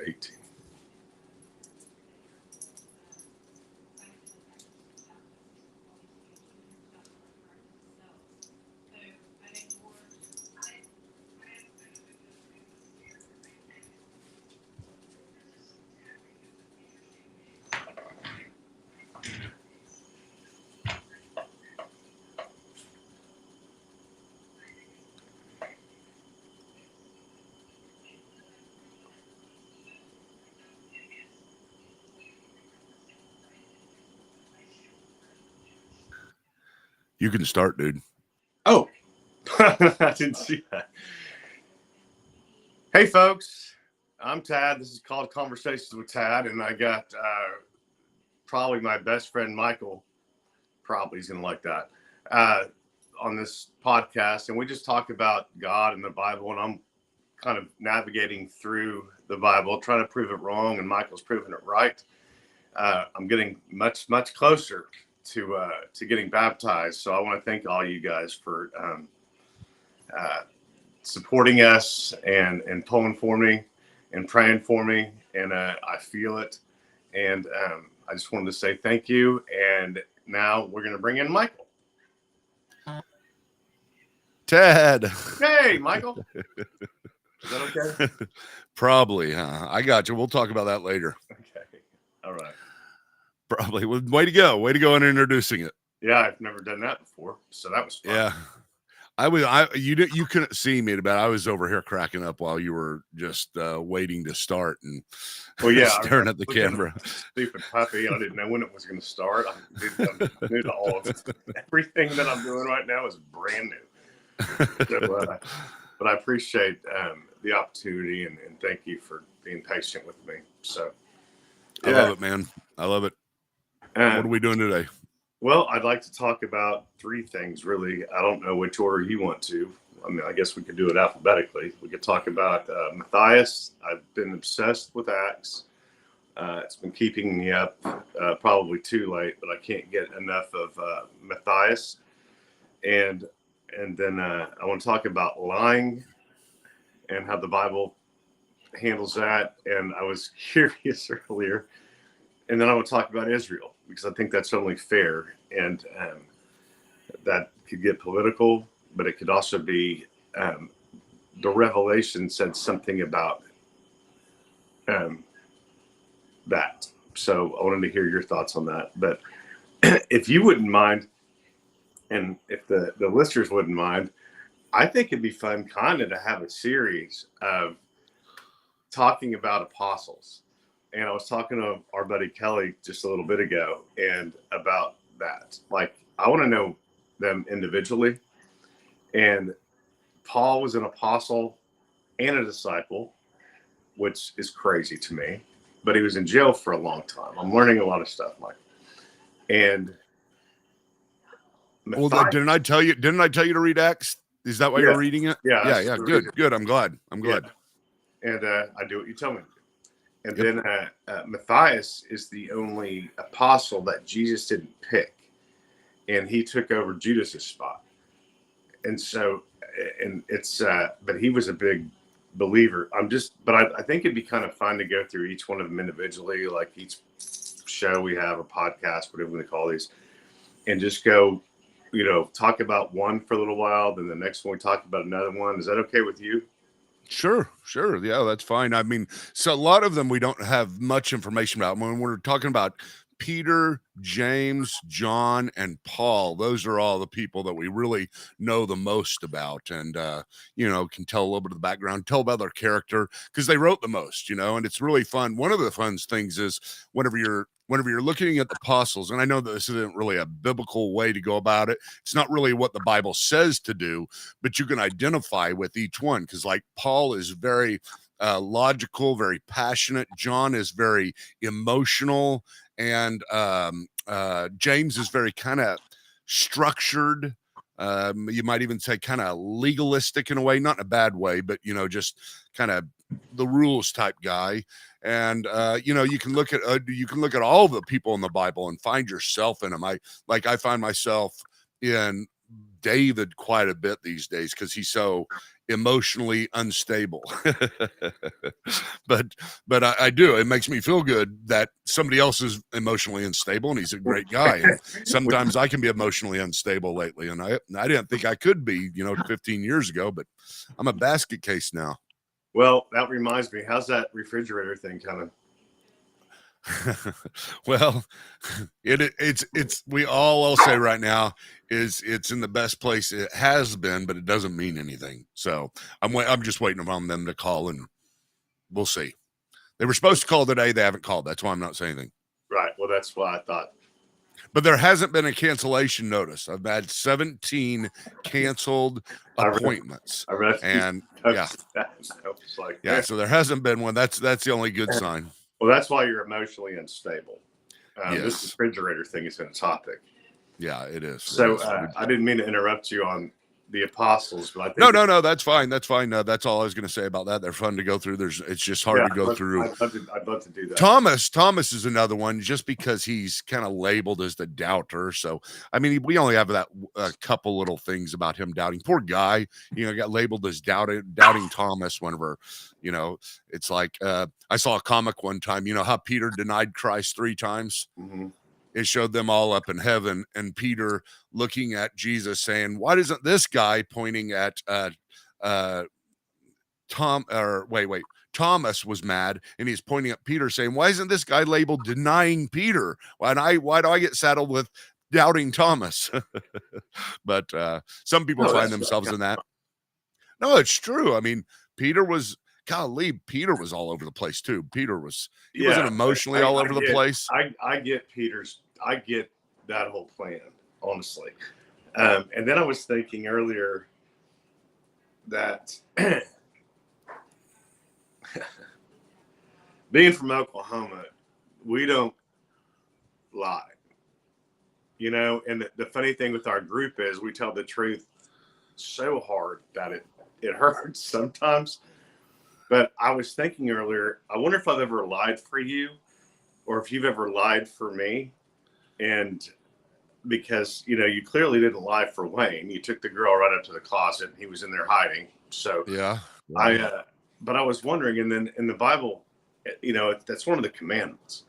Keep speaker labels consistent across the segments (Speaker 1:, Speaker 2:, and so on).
Speaker 1: 18.
Speaker 2: You can start, dude.
Speaker 1: Oh, I didn't see that. Hey, folks, I'm Tad. This is called Conversations with Tad, and I got probably my best friend, Michael. Probably he's going to like that on this podcast. And we just talk about God and the Bible, and I'm kind of navigating through the Bible, trying to prove it wrong, and Michael's proving it right. I'm getting much closer to getting baptized. So I want to thank all you guys for supporting us and pulling for me and praying for me. And I feel it. And I just wanted to say thank you. And now we're going to bring in Michael.
Speaker 2: Ted.
Speaker 1: Hey, Michael. Is that okay?
Speaker 2: Probably, huh? I got you. We'll talk about that later.
Speaker 1: Okay. All right.
Speaker 2: Probably. Well, way to go in introducing it.
Speaker 1: Yeah, I've never done that before, so that was fun.
Speaker 2: Yeah, you couldn't see me, but I was over here cracking up while you were just waiting to start and staring at the camera.
Speaker 1: Stupid puppy! I didn't know when it was going to start. I'm new to all of it. Everything that I'm doing right now is brand new. So, but I appreciate the opportunity and thank you for being patient with me. So,
Speaker 2: I love it, man. I love it. What are we doing today?
Speaker 1: Well, I'd like to talk about three things, really. I don't know which order you want to. I mean, I guess we could do it alphabetically. We could talk about Matthias. I've been obsessed with Acts. It's been keeping me up probably too late, but I can't get enough of Matthias. And then I want to talk about lying and how the Bible handles that. And I was curious earlier. And then I want to talk about Israel, because I think that's only fair. And that could get political, but it could also be the revelation said something about that. So I wanted to hear your thoughts on that. But if you wouldn't mind, and if the listeners wouldn't mind, I think it'd be fun kind of to have a series of talking about apostles. And I was talking to our buddy Kelly just a little bit ago and about that. Like, I want to know them individually. And Paul was an apostle and a disciple, which is crazy to me. But he was in jail for a long time. I'm learning a lot of stuff, Mike. And
Speaker 2: Matthias, didn't I tell you to read Acts? Is that why you're reading it?
Speaker 1: Yeah.
Speaker 2: Good. I'm glad.
Speaker 1: Yeah. And I do what you tell me to do. And then Matthias is the only apostle that Jesus didn't pick, and he took over Judas's spot. And so, but he was a big believer. But I think it'd be kind of fun to go through each one of them individually, like each show we have, a podcast, whatever we call these, and just go, talk about one for a little while. Then the next one we talk about another one. Is that okay with you?
Speaker 2: Sure. Yeah, that's fine. I mean, so a lot of them we don't have much information about. When we're talking about Peter, James, John, and Paul, those are all the people that we really know the most about, and can tell a little bit of the background, tell about their character, because they wrote the most, and it's really fun. One of the fun things is whenever you're looking at the apostles, and I know that this isn't really a biblical way to go about it. It's not really what the Bible says to do, but you can identify with each one, because like Paul is very logical, very passionate. John is very emotional, and James is very kind of structured. You might even say kind of legalistic in a way, not in a bad way, but just kind of the rules type guy. And you can look at all the people in the Bible and find yourself in them. I find myself in David quite a bit these days, because he's so emotionally unstable. but I do. It makes me feel good that somebody else is emotionally unstable, and he's a great guy. And sometimes I can be emotionally unstable lately, and I didn't think I could be, 15 years ago, but I'm a basket case now.
Speaker 1: Well, that reminds me, how's that refrigerator thing coming?
Speaker 2: Well, it's we all I'll say right now is it's in the best place it has been, but it doesn't mean anything. So I'm just waiting on them to call, and we'll see. They were supposed to call today. They haven't called. That's why I'm not saying anything.
Speaker 1: Right. Well, that's what I thought.
Speaker 2: But there hasn't been a cancellation notice. I've had 17 canceled appointments. And yeah.
Speaker 1: Yeah,
Speaker 2: so there hasn't been one. That's the only good sign.
Speaker 1: Well, that's why you're emotionally unstable.
Speaker 2: Yes.
Speaker 1: This refrigerator thing has been a topic.
Speaker 2: Yeah, it is.
Speaker 1: So I didn't mean to interrupt you on the apostles, but I think
Speaker 2: no, that's fine. That's fine. That's all I was going to say about that. They're fun to go through. It's just hard to go through.
Speaker 1: I'd love to do that.
Speaker 2: Thomas is another one, just because he's kind of labeled as the doubter. So I mean, we only have that a couple little things about him doubting. Poor guy, got labeled as doubting Thomas. Whenever, it's like I saw a comic one time. You know how Peter denied Christ 3 times.
Speaker 1: Mm-hmm.
Speaker 2: It showed them all up in heaven, and Peter looking at Jesus saying, why doesn't this guy, pointing at Thomas was mad, and he's pointing at Peter saying, why isn't this guy labeled denying Peter? Why do I get saddled with doubting Thomas? But some people find themselves in that. No, it's true. I mean, Peter was all over the place too. He wasn't emotionally all over the place.
Speaker 1: I get that whole plan, honestly. And then I was thinking earlier that being from Oklahoma, we don't lie, and the funny thing with our group is we tell the truth so hard that it hurts sometimes. But I was thinking earlier, I wonder if I've ever lied for you, or if you've ever lied for me. And because, you clearly didn't lie for Wayne. You took the girl right up to the closet and he was in there hiding. So
Speaker 2: yeah.
Speaker 1: But I was wondering, and then in the Bible, that's one of the commandments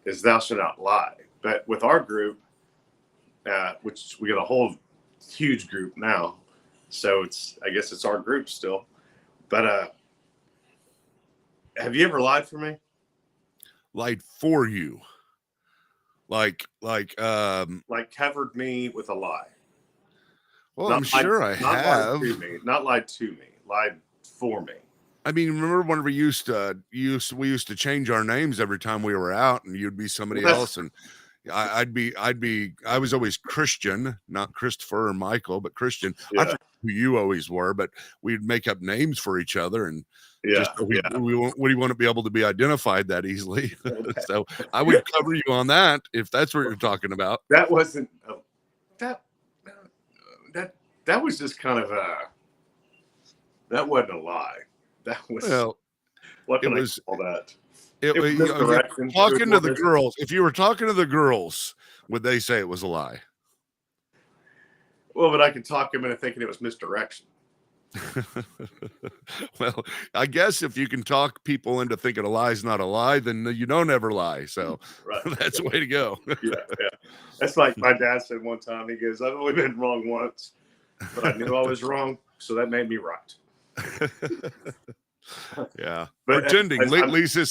Speaker 1: is thou shalt not lie. But with our group, which we got a whole huge group now. So I guess it's our group still, but, have you ever lied for me?
Speaker 2: Lied for you? Like
Speaker 1: covered me with a lie.
Speaker 2: Well, I'm sure I have.
Speaker 1: Not lied to me, lied for me.
Speaker 2: I mean, remember when we used to change our names every time we were out, and you'd be somebody else, and I was always Christian, not Christopher or Michael, but Christian. Yeah. I forget who you always were, but we'd make up names for each other, and we wouldn't be able to be identified that easily. So I would cover you on that if that's what you're talking about.
Speaker 1: That wasn't that was just kind of that wasn't a lie. That was what can I call that?
Speaker 2: Talking to the girls. If you were talking to the girls, would they say it was a lie?
Speaker 1: Well, but I could talk them into thinking it was misdirection.
Speaker 2: Well, I guess if you can talk people into thinking a lie is not a lie, then you don't ever lie. So that's the way to go.
Speaker 1: Yeah. That's like my dad said one time. He goes, "I've only been wrong once, but I knew I was wrong, so that made me right."
Speaker 2: Yeah, but pretending. Lisa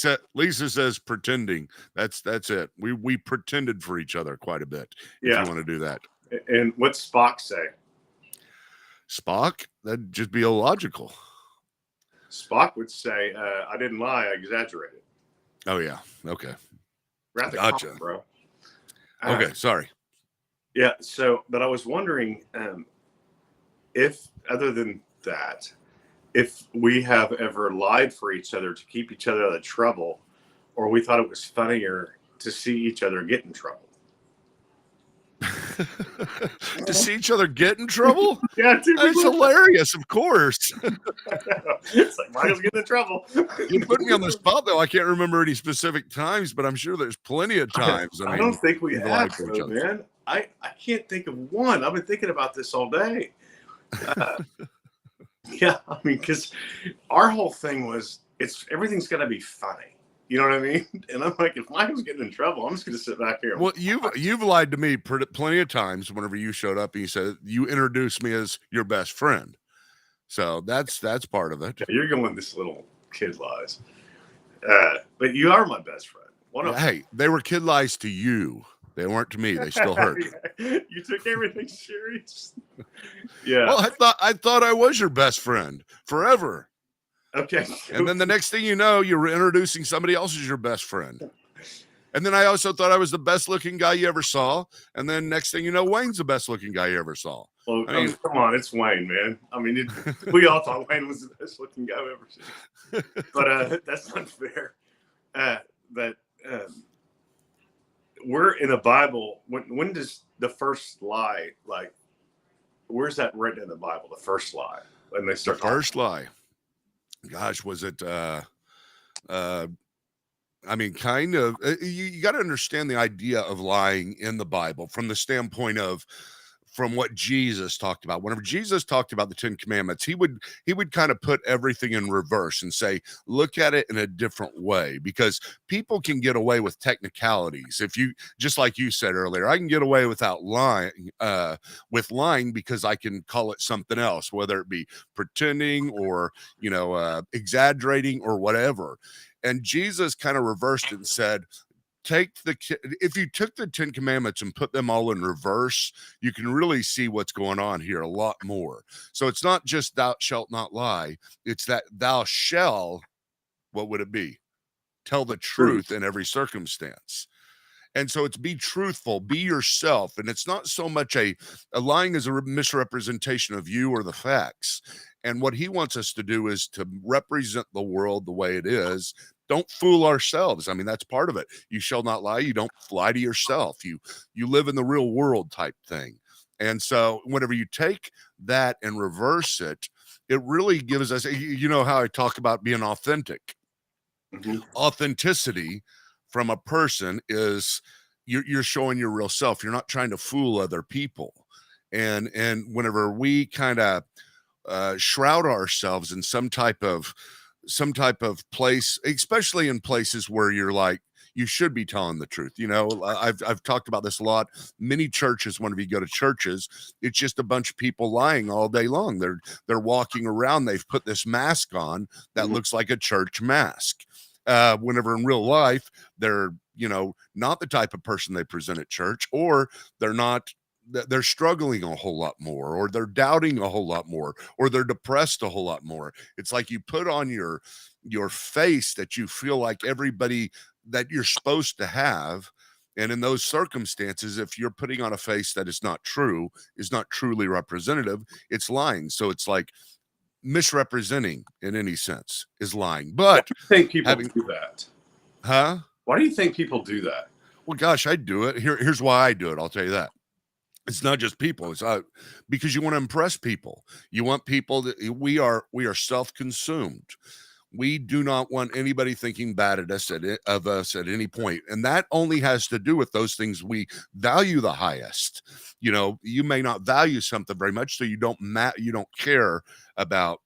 Speaker 2: says pretending. That's it. We pretended for each other quite a bit. If you want to do that.
Speaker 1: And what's Spock say?
Speaker 2: Spock? That'd just be illogical.
Speaker 1: Spock would say, "I didn't lie. I exaggerated."
Speaker 2: Oh yeah. Okay.
Speaker 1: Gotcha, bro.
Speaker 2: Okay. Sorry.
Speaker 1: Yeah. So, but I was wondering if, other than that, if we have ever lied for each other to keep each other out of trouble, or we thought it was funnier to see each other get in trouble.
Speaker 2: To see each other get in trouble?
Speaker 1: Yeah,
Speaker 2: that's hilarious, of course.
Speaker 1: It's like Michael's getting in trouble.
Speaker 2: You put me on the spot, though. I can't remember any specific times, but I'm sure there's plenty of times.
Speaker 1: I don't think we have, though, man. I can't think of one. I've been thinking about this all day. Yeah, I mean, because our whole thing was everything's got to be funny. You know what I mean? And I'm like, if Michael's getting in trouble, I'm just going to sit back here.
Speaker 2: Well, you've lied to me plenty of times whenever you showed up and you said you introduced me as your best friend. So that's part of it.
Speaker 1: Yeah, you're going this little kid lies. But you are my best friend.
Speaker 2: Hey, they were kid lies to you. They weren't to me. They still hurt.
Speaker 1: You took everything serious. Yeah.
Speaker 2: Well, I thought I was your best friend forever.
Speaker 1: Okay.
Speaker 2: And then the next thing you know, you're introducing somebody else as your best friend. And then I also thought I was the best looking guy you ever saw. And then next thing you know, Wayne's the best looking guy you ever saw.
Speaker 1: Well, I mean, come on, it's Wayne, man. I mean, we all thought Wayne was the best looking guy I've ever seen. But that's not fair. But we're in the Bible. When does the first lie, like, where's that written in the Bible? The first lie when they start.
Speaker 2: The first lie. Gosh, was it? I mean, kind of. You got to understand the idea of lying in the Bible from the standpoint of from what Jesus talked about. Whenever Jesus talked about the 10 Commandments, he would kind of put everything in reverse and say, look at it in a different way, because people can get away with technicalities. If you, just like you said earlier, I can get away without lying, with lying because I can call it something else, whether it be pretending or, exaggerating or whatever. And Jesus kind of reversed it and said, if you took the 10 Commandments and put them all in reverse, you can really see what's going on here a lot more. So it's not just thou shalt not lie. It's that thou shall, what would it be? Tell the truth in every circumstance. And so it's be truthful, be yourself. And it's not so much a lying is a misrepresentation of you or the facts. And what he wants us to do is to represent the world the way it is. Don't fool ourselves. I mean, that's part of it. You shall not lie. You don't lie to yourself. You live in the real world type thing. And so whenever you take that and reverse it, it really gives us, you know how I talk about being authentic. Mm-hmm. Authenticity from a person is you're showing your real self. You're not trying to fool other people. And whenever we kind of shroud ourselves in some type of place, especially in places where you're like, you should be telling the truth. I've talked about this a lot. Many churches, whenever you go to churches, it's just a bunch of people lying all day long. They're walking around. They've put this mask on that looks like a church mask. Whenever in real life, they're, not the type of person they present at church, or they're struggling a whole lot more, or they're doubting a whole lot more, or they're depressed a whole lot more. It's like you put on your face that you feel like everybody that you're supposed to have. And in those circumstances, if you're putting on a face that is not true, is not truly representative, it's lying. So it's like misrepresenting in any sense is lying. But
Speaker 1: I think people do that.
Speaker 2: Huh?
Speaker 1: Why do you think people do that?
Speaker 2: Well, gosh, I do it. Here's why I do it. I'll tell you that. It's not just people. It's because you want to impress people. You want people that we are self-consumed. We do not want anybody thinking bad of us at any point. And that only has to do with those things we value the highest. You may not value something very much, so you don't care about,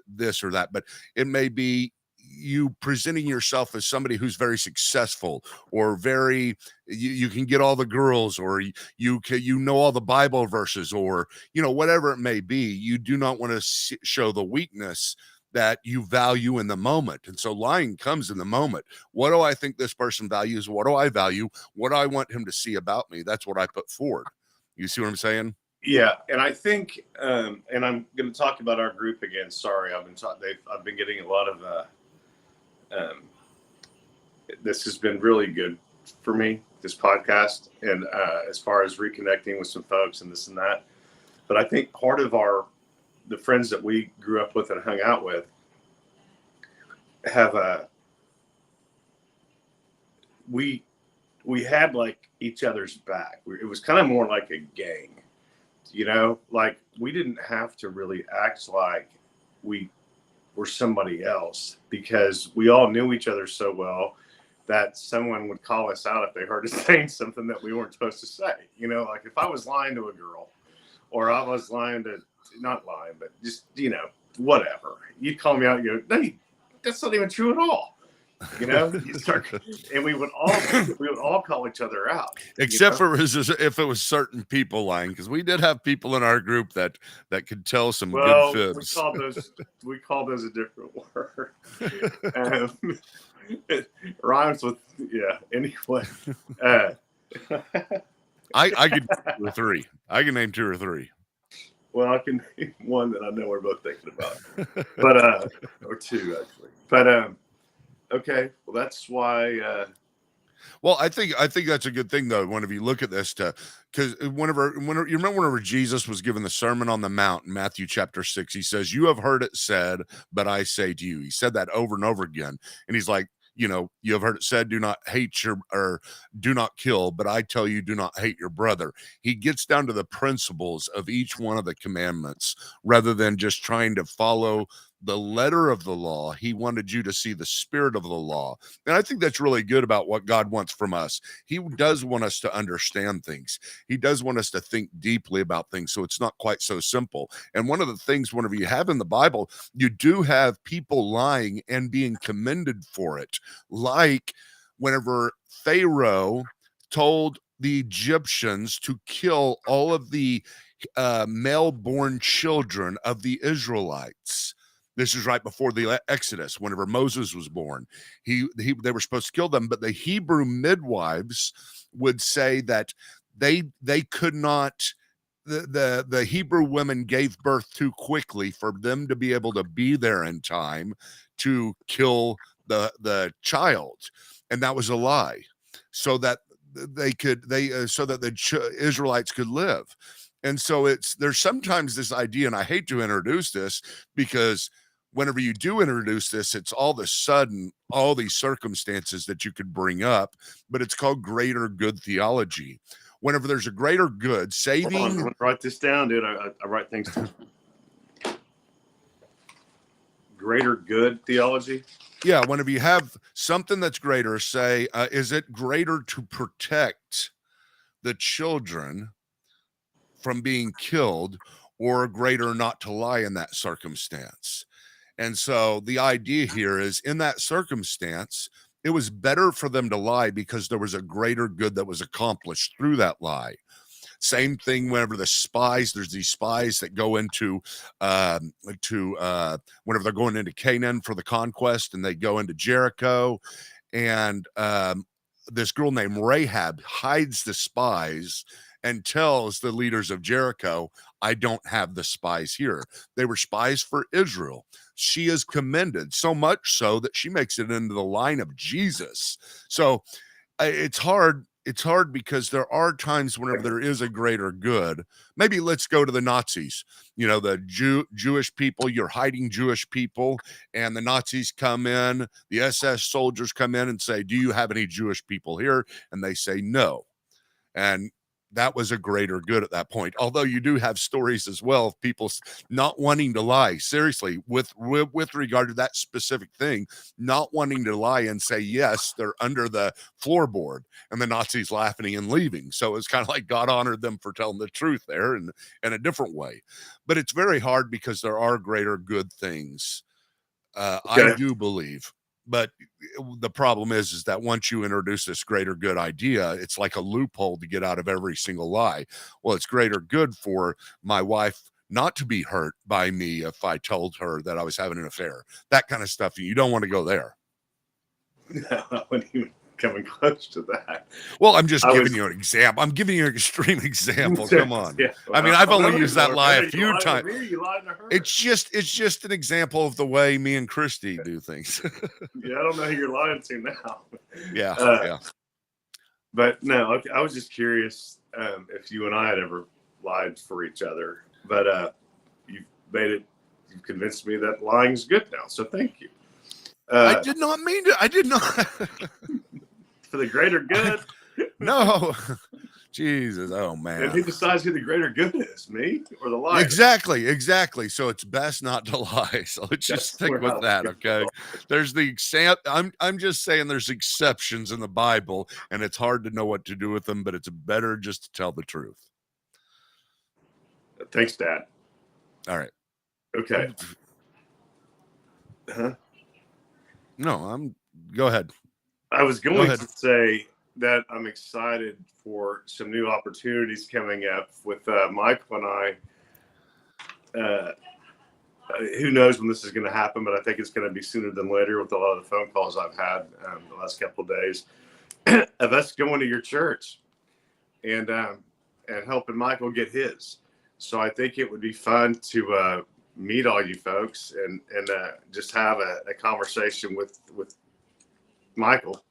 Speaker 2: this or that, but it may be you presenting yourself as somebody who's very successful, or very, you can get all the girls, or you know all the Bible verses, or, whatever it may be. You do not want to show the weakness that you value in the moment. And so lying comes in the moment. What do I think this person values? What do I value? What do I want him to see about me? That's what I put forward. You see what I'm saying? Yeah.
Speaker 1: And I think, and I'm going to talk about our group again. Sorry. I've been getting a lot of, this has been really good for me, this podcast, and as far as reconnecting with some folks and this and that. But I think part of the friends that we grew up with and hung out with have we had like each other's back. It was kind of more like a gang, like we didn't have to really act like we were somebody else, because we all knew each other so well that someone would call us out if they heard us saying something that we weren't supposed to say. Like if I was lying to a girl, or I was lying to not lying, but just, whatever. You call me out, you go, no, that's not even true at all. You start, and we would all call each other out.
Speaker 2: Except for if it was certain people lying, because we did have people in our group that could tell some good fibs.
Speaker 1: We call those a different word. It rhymes with anyway.
Speaker 2: I could name 2 or 3. I can name 2 or 3.
Speaker 1: Well, I can name one that I know we're both thinking about, but or 2 actually. But okay, well that's why.
Speaker 2: Well, I think that's a good thing though. Whenever you look at this, because whenever you remember whenever Jesus was given the Sermon on the Mount in Matthew chapter 6, he says, "You have heard it said, but I say to you." He said that over and over again, and he's like, you have heard it said, do not hate or do not kill, but I tell you, do not hate your brother. He gets down to the principles of each one of the commandments rather than just trying to follow the letter of the law. He wanted you to see the spirit of the law. And I think that's really good about what God wants from us. He does want us to understand things. He does want us to think deeply about things. So it's not quite so simple. And one of the things, whenever you have in the Bible, you do have people lying and being commended for it. Like whenever Pharaoh told the Egyptians to kill all of the male-born children of the Israelites. This is right before the Exodus, whenever Moses was born. They were supposed to kill them, but the Hebrew midwives would say that they could not. The Hebrew women gave birth too quickly for them to be able to be there in time to kill the child, and that was a lie, so that the Israelites could live. And so there's sometimes this idea, and I hate to introduce this because whenever you do introduce this, it's all of a sudden all these circumstances that you could bring up, but it's called greater good theology. Whenever there's a greater good, saving.
Speaker 1: Hold on, I'm gonna write this down, dude. I write things down. Greater good theology.
Speaker 2: Yeah, whenever you have something that's greater, say, is it greater to protect the children from being killed, or greater not to lie in that circumstance? And so the idea here is, in that circumstance, it was better for them to lie because there was a greater good that was accomplished through that lie. Same thing whenever there's these spies that go into whenever they're going into Canaan for the conquest, and they go into Jericho, and this girl named Rahab hides the spies and tells the leaders of Jericho, I don't have the spies here. They were spies for Israel. She is commended, so much so that she makes it into the line of Jesus. So it's hard. It's hard because there are times whenever there is a greater good. Maybe let's go to the Nazis. The Jewish people, you're hiding Jewish people, and the Nazis come in, the SS soldiers come in and say, do you have any Jewish people here? And they say no. And that was a greater good at that point. Although you do have stories as well of people not wanting to lie, seriously, with regard to that specific thing, not wanting to lie and say, yes, they're under the floorboard, and the Nazis laughing and leaving. So it's kind of like God honored them for telling the truth there in a different way. But it's very hard because there are greater good things. I do believe. But the problem is that once you introduce this greater good idea, it's like a loophole to get out of every single lie. Well, it's greater good for my wife not to be hurt by me if I told her that I was having an affair. That kind of stuff. You don't want to go there.
Speaker 1: No, I wouldn't even coming close to that.
Speaker 2: Well, I'm just giving you an example. I'm giving you an extreme example. Come on.
Speaker 1: Yeah,
Speaker 2: I mean, I've only used that lie a few times.
Speaker 1: You lied to her.
Speaker 2: It's just an example of the way me and Christy do things.
Speaker 1: Yeah, I don't know who you're lying to now.
Speaker 2: Yeah, yeah.
Speaker 1: But no, okay, I was just curious if you and I had ever lied for each other. But you've convinced me that lying's good now. So thank you.
Speaker 2: I did not mean to. I did not.
Speaker 1: For the greater good.
Speaker 2: No. Jesus. Oh, man.
Speaker 1: And who decides who the greater good is? Me or the liar?
Speaker 2: Exactly. So it's best not to lie. So let's just stick with that. Okay. There's the I'm just saying there's exceptions in the Bible, and it's hard to know what to do with them, but it's better just to tell the truth.
Speaker 1: Thanks, Dad.
Speaker 2: All right.
Speaker 1: Okay. Huh?
Speaker 2: No, go ahead.
Speaker 1: I was
Speaker 2: Go
Speaker 1: going
Speaker 2: ahead.
Speaker 1: to say that I'm excited for some new opportunities coming up with Michael and I. Who knows when this is going to happen, but I think it's going to be sooner than later with a lot of the phone calls I've had the last couple of days of us going to your church and helping Michael get his. So I think it would be fun to meet all you folks and just have a conversation with Michael,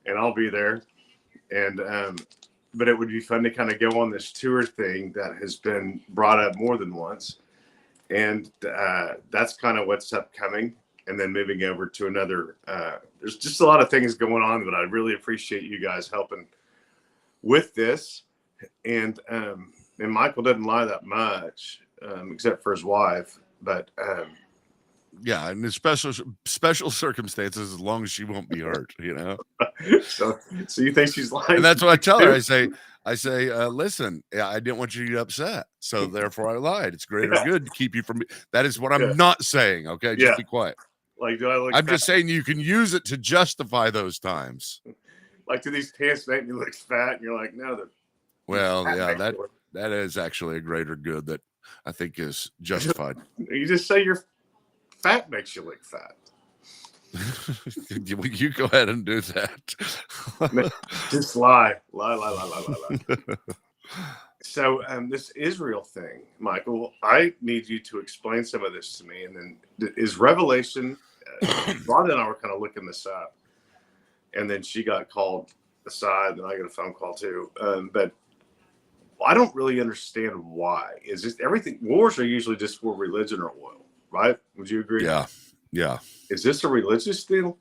Speaker 1: and I'll be there. And but it would be fun to kind of go on this tour thing that has been brought up more than once, and that's kind of what's upcoming. And then moving over to another. There's just a lot of things going on, but I really appreciate you guys helping with this. And Michael doesn't lie that much, except for his wife. But
Speaker 2: yeah, and in special circumstances, as long as she won't be hurt,
Speaker 1: so you think she's lying?
Speaker 2: And that's what I tell her. I say, listen, I didn't want you to get upset, so therefore I lied. It's greater good to keep you from. That is what I'm not saying. Okay, just be quiet.
Speaker 1: Like, do I look?
Speaker 2: I'm just saying you can use it to justify those times.
Speaker 1: Like, do these pants make me look fat? And you're like, no.
Speaker 2: Well, yeah, that is actually a greater good that I think is justified.
Speaker 1: You just say your fat makes you look fat.
Speaker 2: You go ahead and do that.
Speaker 1: Just lie. So this Israel thing, Michael, I need you to explain some of this to me. And then is Revelation, Rhonda and I were kind of looking this up. And then she got called aside, and I got a phone call too. But I don't really understand why. Is just everything, wars are usually just for religion or oil, right? Would you agree?
Speaker 2: Yeah.
Speaker 1: Is this a religious deal?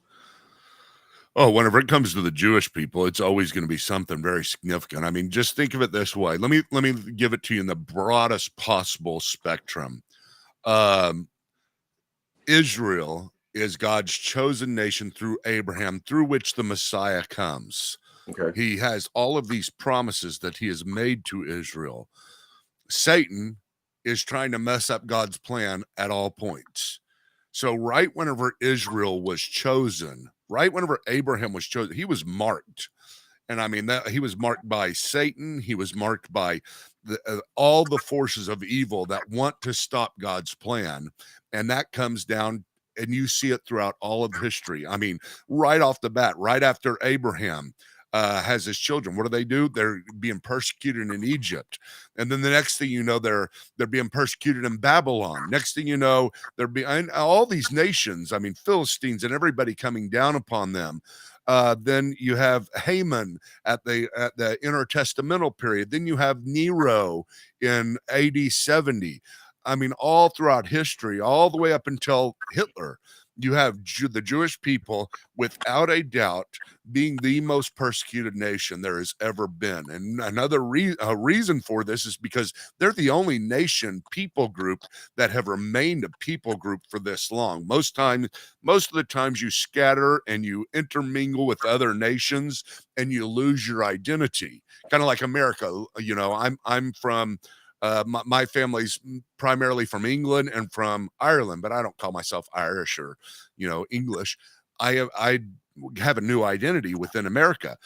Speaker 2: Oh, whenever it comes to the Jewish people, it's always going to be something very significant. I mean, just think of it this way. Let me give it to you in the broadest possible spectrum. Israel is God's chosen nation through Abraham, through which the Messiah comes.
Speaker 1: Okay.
Speaker 2: He has all of these promises that he has made to Israel. Satan is trying to mess up God's plan at all points. So right whenever Israel was chosen, right whenever Abraham was chosen, he was marked. And I mean, that he was marked by Satan. He was marked by all the forces of evil that want to stop God's plan. And that comes down, and you see it throughout all of history. I mean, right off the bat, right after Abraham has his children, what do? They're being persecuted in Egypt. And then the next thing you know, they're being persecuted in Babylon. Next thing you know, they're being all these nations, I mean, Philistines and everybody coming down upon them. Then you have Haman at the intertestamental period. Then you have Nero in AD 70. I mean, all throughout history, all the way up until Hitler, you have the Jewish people, without a doubt, being the most persecuted nation there has ever been. And another reason for this is because they're the only people group that have remained a people group for this long. Most of the times you scatter and you intermingle with other nations and you lose your identity, kind of like America. I'm from my family's primarily from England and from Ireland, but I don't call myself Irish or, English. I have a new identity within America.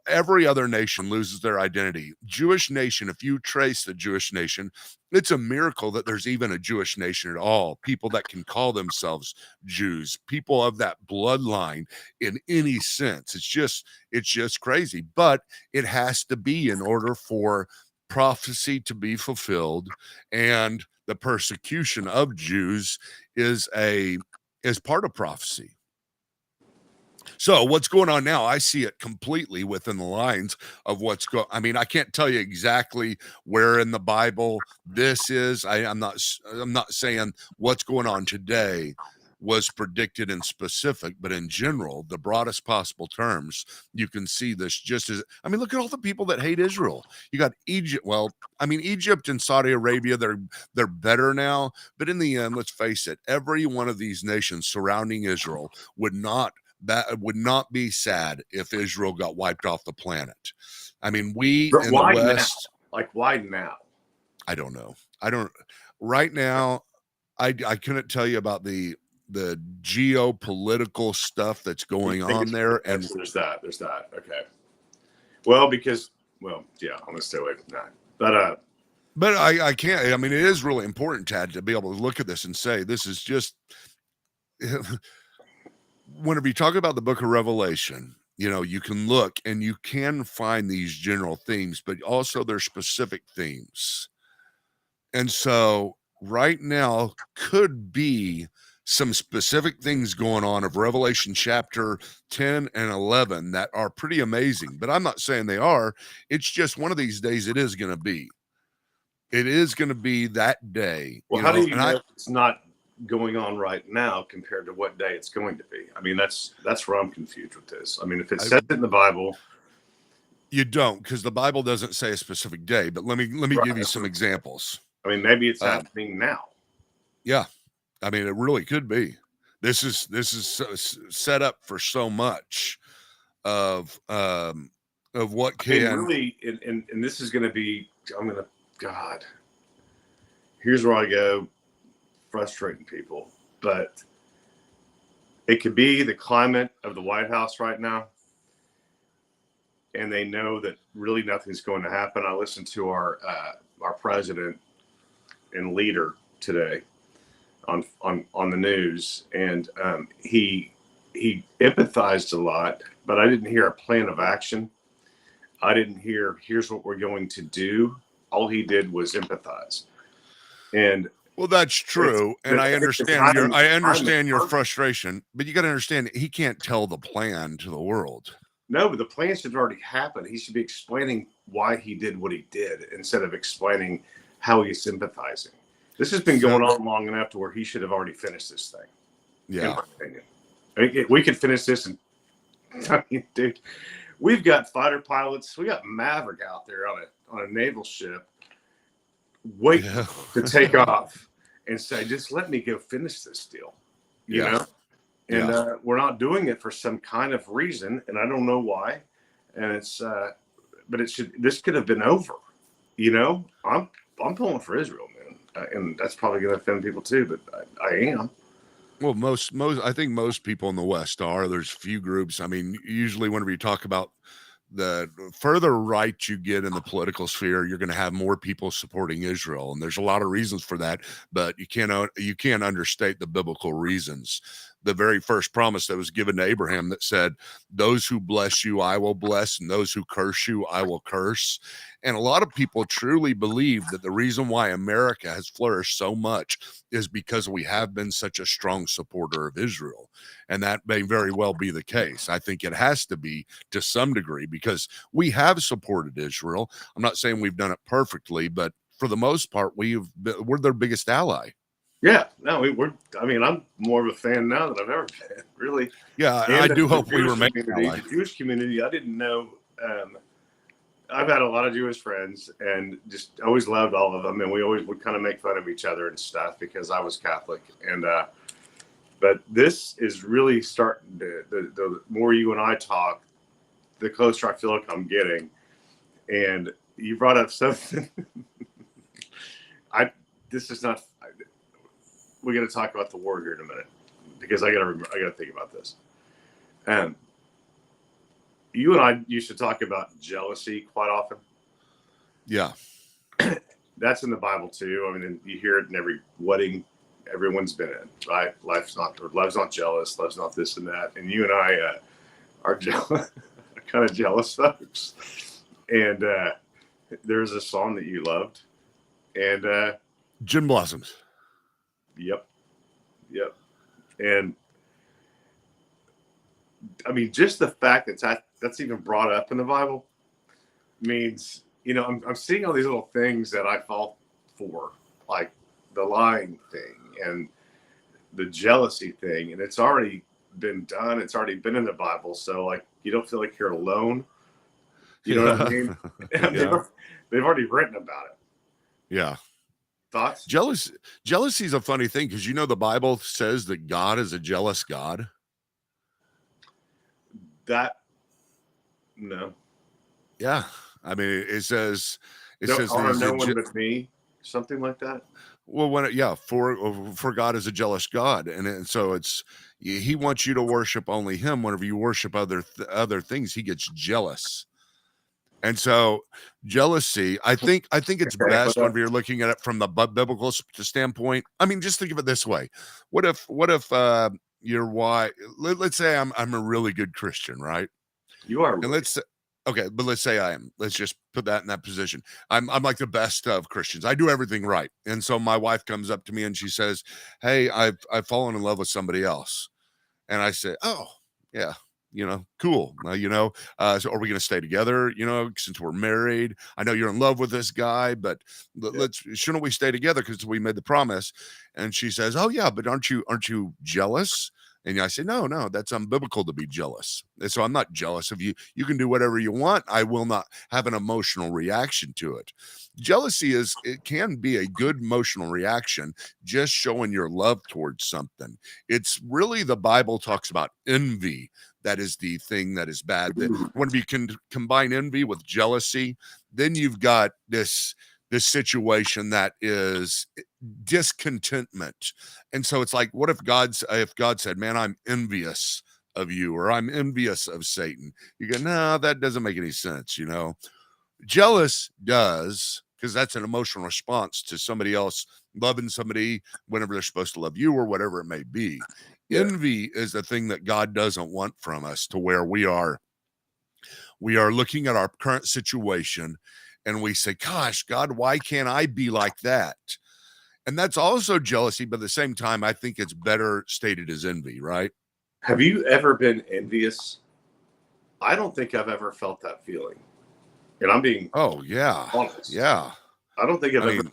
Speaker 2: Every other nation loses their identity. Jewish nation, if you trace the Jewish nation, it's a miracle that there's even a Jewish nation at all. People that can call themselves Jews, people of that bloodline in any sense. It's just crazy, but it has to be in order for prophecy to be fulfilled, and the persecution of Jews is part of prophecy. So what's going on now, I see it completely within the lines of what's going. I mean, I can't tell you exactly where in the Bible this is. I'm not saying what's going on today was predicted in specific, but in general, the broadest possible terms, you can see this just as, I mean, look at all the people that hate Israel. You got Egypt. Well, I mean, Egypt and Saudi Arabia, they're better now, but in the end, let's face it, every one of these nations surrounding Israel would not be sad if Israel got wiped off the planet. I mean, we in the West,
Speaker 1: why now?
Speaker 2: I don't know. right now, I couldn't tell you about the geopolitical stuff that's
Speaker 1: You
Speaker 2: going
Speaker 1: think
Speaker 2: on there, and
Speaker 1: so there's that. Okay. Well, yeah, I'm gonna stay away from that.
Speaker 2: but I can't. I mean, it is really important, Tad, to be able to look at this and say this is just. Whenever you talk about the book of Revelation, you can look and you can find these general themes, but also there's specific themes. And so right now could be some specific things going on of Revelation chapter 10 and 11 that are pretty amazing, but I'm not saying they are. It's just one of these days it is going to be. It is going to be that day,
Speaker 1: well, how do you know it's not going on right now compared to what day it's going to be? I mean, that's where I'm confused with this. I mean, if it says it in the Bible,
Speaker 2: you don't, because the Bible doesn't say a specific day. But let me
Speaker 1: right,
Speaker 2: give you some examples.
Speaker 1: I mean, maybe it's happening now.
Speaker 2: Yeah, I mean, it really could be. This is set up for so much of what can
Speaker 1: really, and this is going to be. God, here's where I go, frustrating people, but it could be the climate of the White House right now, and they know that really nothing's going to happen. I listened to our president and leader today on the news, and he empathized a lot, but I didn't hear a plan of action. I didn't hear, here's what we're going to do. All he did was empathize. And
Speaker 2: well, that's true, and I understand your frustration, but you got to understand he can't tell the plan to the world.
Speaker 1: No, but the plan should already happen. He should be explaining why he did what he did instead of explaining how he's sympathizing. This has been going on long enough to where he should have already finished this thing.
Speaker 2: Yeah,
Speaker 1: in my opinion. I mean, we could finish this, and I mean, dude, we've got fighter pilots. We got Maverick out there on a naval ship, waiting to take off and say, "Just let me go finish this deal," you know. And we're not doing it for some kind of reason, and I don't know why. And it's, but it should. This could have been over. You know, I'm pulling for Israel, man, and that's probably going to offend people too. But I am.
Speaker 2: Well, most I think most people in the West are. There's few groups. I mean, usually whenever you talk about the further right you get in the political sphere, you're going to have more people supporting Israel, and there's a lot of reasons for that. But you can't understate the biblical reasons. The very first promise that was given to Abraham that said, "Those who bless you, I will bless, and those who curse you, I will curse." And a lot of people truly believe that the reason why America has flourished so much is because we have been such a strong supporter of Israel. And that may very well be the case. I think it has to be to some degree because we have supported Israel. I'm not saying we've done it perfectly, but for the most part, we're their biggest ally.
Speaker 1: Yeah, no, I mean, I'm more of a fan now than I've ever been, really.
Speaker 2: Yeah, and I do hope we remain
Speaker 1: the Jewish community. I didn't know. I've had a lot of Jewish friends, and just always loved all of them, and we always would kind of make fun of each other and stuff because I was Catholic, and but this is really starting to. The more you and I talk, the closer I feel like I'm getting. And you brought up something. This is not. We're going to talk about the war here in a minute because I got to think about this. You and I used to talk about jealousy quite often.
Speaker 2: Yeah,
Speaker 1: that's in the Bible too. I mean, you hear it in every wedding everyone's been in, right? Love's not jealous. Love's not this and that. And you and I are jealous, kind of jealous folks. And there's a song that you loved, and
Speaker 2: Gin Blossoms.
Speaker 1: Yep. And I mean, just the fact that that's even brought up in the Bible means, you know, I'm seeing all these little things that I fall for, like the lying thing and the jealousy thing, and it's already been done. It's already been in the Bible, so like you don't feel like you're alone. You know what I mean? They've already written about it.
Speaker 2: Yeah.
Speaker 1: Thoughts?
Speaker 2: Jealousy is a funny thing because you know the Bible says that God is a jealous God.
Speaker 1: No.
Speaker 2: Yeah, I mean it says
Speaker 1: honor no one but me, something like that.
Speaker 2: Well, for God is a jealous God, and so he wants you to worship only him. Whenever you worship other things, he gets jealous. And so jealousy, I think it's
Speaker 1: Okay,
Speaker 2: best
Speaker 1: well,
Speaker 2: whenever you're looking at it from the biblical standpoint. I mean, just think of it this way: what if your wife? Let's say I'm a really good Christian, right?
Speaker 1: you are
Speaker 2: And
Speaker 1: right.
Speaker 2: okay, but let's say I am. Let's just put that in that position. I'm like the best of Christians. I do everything right. And so my wife comes up to me and she says, "Hey, I've fallen in love with somebody else." And I say, "Oh, yeah, cool. So are we going to stay together? Since we're married, I know you're in love with this guy, but
Speaker 1: Yeah.
Speaker 2: shouldn't we stay together because we made the promise?" And she says, "Oh yeah, but aren't you jealous?" And I say, "No, that's unbiblical to be jealous. And so I'm not jealous of you. You can do whatever you want. I will not have an emotional reaction to it. Jealousy it can be a good emotional reaction, just showing your love towards something. It's really the Bible talks about envy. That is the thing that is bad. That
Speaker 1: Ooh.
Speaker 2: when you can combine envy with jealousy, then you've got this situation that is discontentment. And so it's like, what if God said, "Man, I'm envious of you," or "I'm envious of Satan." You go, "No, that doesn't make any sense." Jealous does, because that's an emotional response to somebody else loving somebody whenever they're supposed to love you or whatever it may be.
Speaker 1: Yeah.
Speaker 2: Envy is the thing that God doesn't want from us, to where we are looking at our current situation and we say, "Gosh, God, why can't I be like that?" And that's also jealousy, but at the same time, I think it's better stated as envy, right?
Speaker 1: Have you ever been envious? I don't think I've ever felt that feeling, and I'm being
Speaker 2: Oh, yeah.
Speaker 1: honest.
Speaker 2: Yeah.
Speaker 1: I don't think I've
Speaker 2: I
Speaker 1: ever.
Speaker 2: mean,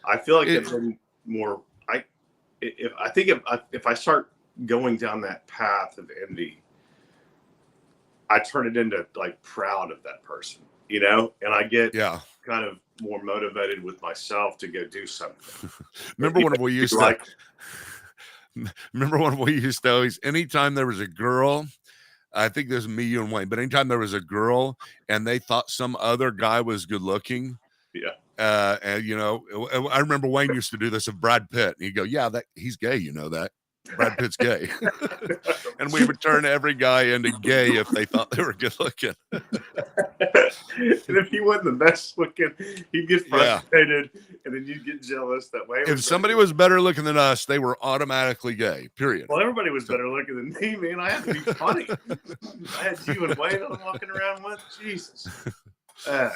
Speaker 1: I feel like
Speaker 2: it,
Speaker 1: I've been more. I think if I start going down that path of envy, I turn it into like proud of that person, and I get
Speaker 2: yeah.
Speaker 1: kind of more motivated with myself to go do something.
Speaker 2: Remember when we used to,
Speaker 1: Like,
Speaker 2: remember when we used to always, anytime there was a girl, I think there's me, you, and Wayne, but anytime there was a girl and they thought some other guy was good looking,
Speaker 1: yeah.
Speaker 2: and I remember Wayne used to do this of Brad Pitt, and he'd go, "Yeah, that he's gay, that Brad Pitt's gay," and we would turn every guy into gay if they thought they were good looking.
Speaker 1: And if he wasn't the best looking, he'd get
Speaker 2: Yeah,
Speaker 1: frustrated, and then you'd get jealous that way.
Speaker 2: if somebody was better looking than us, they were automatically gay. Period.
Speaker 1: Well, everybody was
Speaker 2: So
Speaker 1: better looking than me, man. I had to be funny. I had you and Wayne I'm walking around with. Jesus. Uh,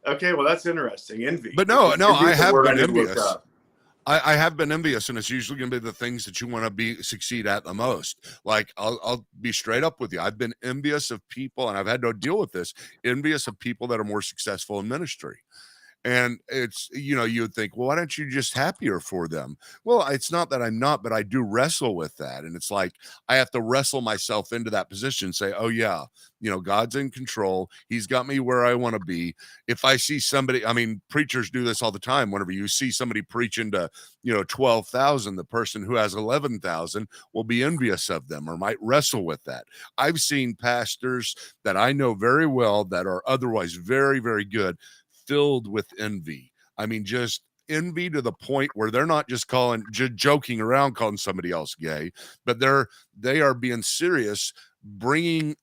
Speaker 1: okay, well that's interesting. Envy.
Speaker 2: but no, I
Speaker 1: Envy's the
Speaker 2: have
Speaker 1: word I
Speaker 2: been
Speaker 1: need to look
Speaker 2: envious.
Speaker 1: up.
Speaker 2: I have been envious, and it's usually going to be the things that you want to succeed at the most. Like I'll be straight up with you. I've been envious of people, and I've had to deal with this. Envious of people that are more successful in ministry. And it's, you would think, well, why don't you just happier for them? Well, it's not that I'm not, but I do wrestle with that. And it's like, I have to wrestle myself into that position, say, oh, yeah, God's in control. He's got me where I want to be. If I see somebody, I mean, preachers do this all the time. Whenever you see somebody preaching to, 12,000, the person who has 11,000 will be envious of them or might wrestle with that. I've seen pastors that I know very well that are otherwise very, very good, filled with envy. I mean, just envy to the point where they're not just joking around calling somebody else gay, but they are being serious, bringing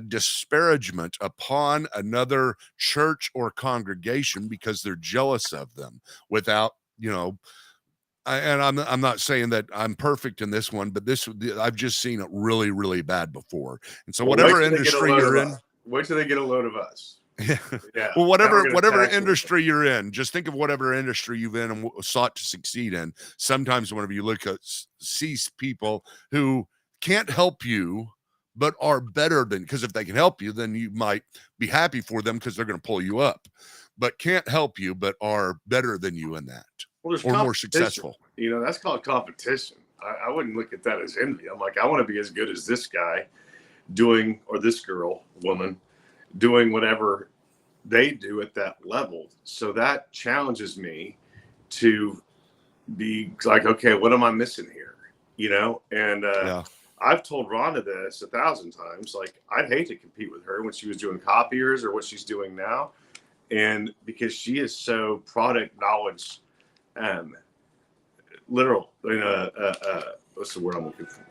Speaker 2: disparagement upon another church or congregation because they're jealous of them without, and I'm not saying that I'm perfect in this one, but I've just seen it really, really bad before. And so
Speaker 1: Well, wait
Speaker 2: whatever
Speaker 1: till they get a
Speaker 2: industry
Speaker 1: load
Speaker 2: you're
Speaker 1: of
Speaker 2: in,
Speaker 1: us. Wait till they get a load of us.
Speaker 2: yeah.
Speaker 1: Yeah.
Speaker 2: Well,
Speaker 1: Now we're
Speaker 2: whatever
Speaker 1: gonna tax them.
Speaker 2: industry you're in, just think of whatever industry you've in and sought to succeed in. Sometimes whenever you look at see people who can't help you but are better than, because if they can help you, then you might be happy for them because they're going to pull you up, but can't help you but are better than you in that,
Speaker 1: Well, there's
Speaker 2: or more
Speaker 1: competition.
Speaker 2: successful.
Speaker 1: That's called competition. I wouldn't look at that as envy. I'm like, I want to be as good as this guy doing, or this girl, woman, doing whatever they do at that level. So that challenges me to be like, okay, what am I missing here? And
Speaker 2: Yeah.
Speaker 1: I've told Rhonda this 1,000 times. Like, I'd hate to compete with her when she was doing copiers or what she's doing now. And because she is so product knowledge um, literal. What's the word I'm looking for?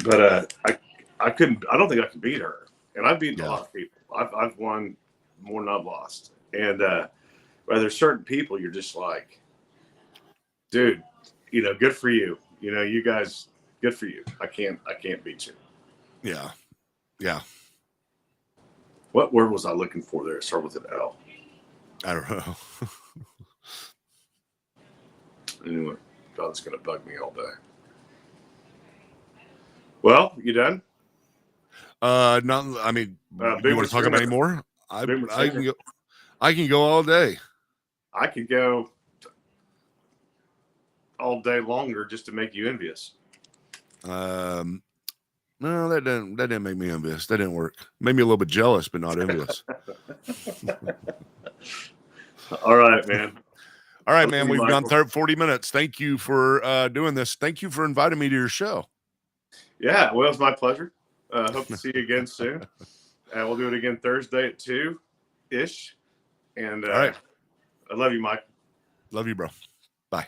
Speaker 1: But I couldn't. I don't think I could beat her. And I've beaten a lot of people. I've won more than I've lost. And but there's certain people you're just like, dude, good for you. You guys, good for you. I can't beat you.
Speaker 2: Yeah. Yeah.
Speaker 1: What word was I looking for there? Start with an L.
Speaker 2: I don't know.
Speaker 1: Anyway, God's gonna bug me all day. Well, you done?
Speaker 2: Not. I mean, you want to talk about any more? I can go. I can go all day.
Speaker 1: I could go all day longer just to make you envious.
Speaker 2: No, that didn't make me envious. That didn't work. Made me a little bit jealous, but not envious.
Speaker 1: All right, man.
Speaker 2: All right, man. We've gone 40 minutes. Thank you for doing this. Thank you for inviting me to your show.
Speaker 1: Yeah, well, it's my pleasure. Hope to see you again soon. We'll do it again Thursday at 2-ish. And
Speaker 2: all right.
Speaker 1: I love you, Mike.
Speaker 2: Love you, bro. Bye.